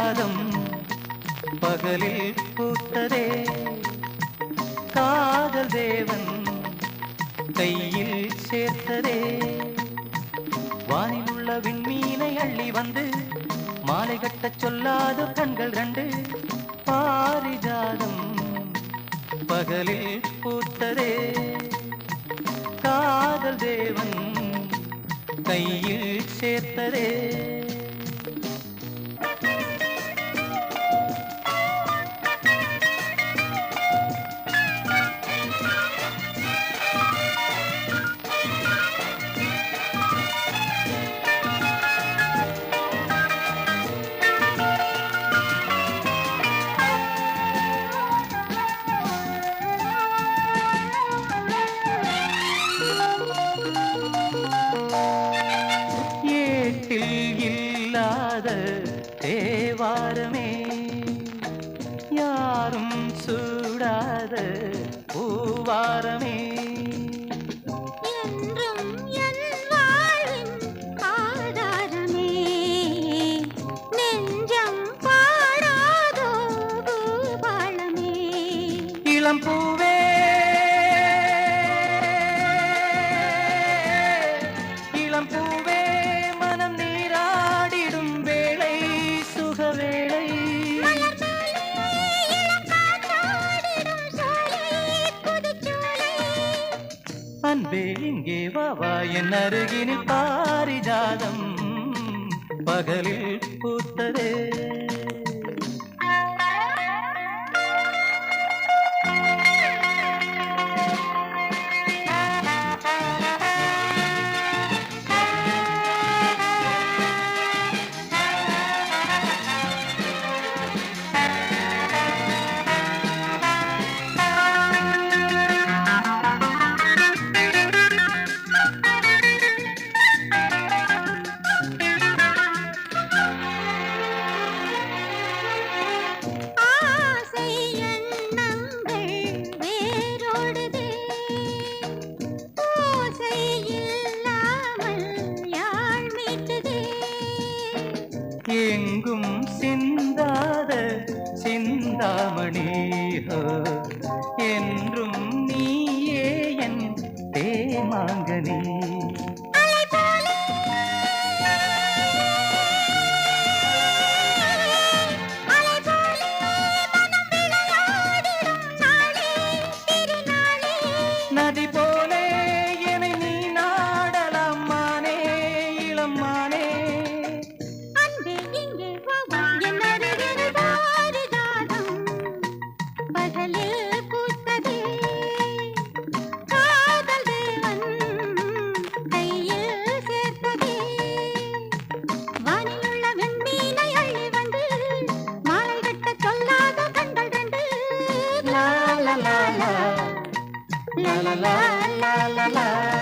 பாரிஜாதம் பகலில் பூத்ததே காதல் தேவன் கையில் சேர்த்ததே வானில் உள்ள விண்மீனை அள்ளி வந்து மாலை கட்டச் சொல்லாத கண்கள் ரெண்டு பாரிஜாதம் பகலில் பூத்ததே காதல் தேவன் கையில் சேர்த்ததே இல்லாத தேவாரமே யாரும் சூடாத பூவாரமே என்றும் என் வாழ்வின் ஆதாரமே நெஞ்சம் பாடாதோ பூபாளமே இளம் பூவே இளம் பூவே அன்பே இங்கே வா என் அருகினில் பாரிஜாதம் பகலில் பூத்ததே எங்கும் சிந்தாத சிந்தாமணி என்றும் நீயே என் தேமாங்கனி நதி போலே என்னை நீ நாடலாம் மானே இளம் மானே la la la la la la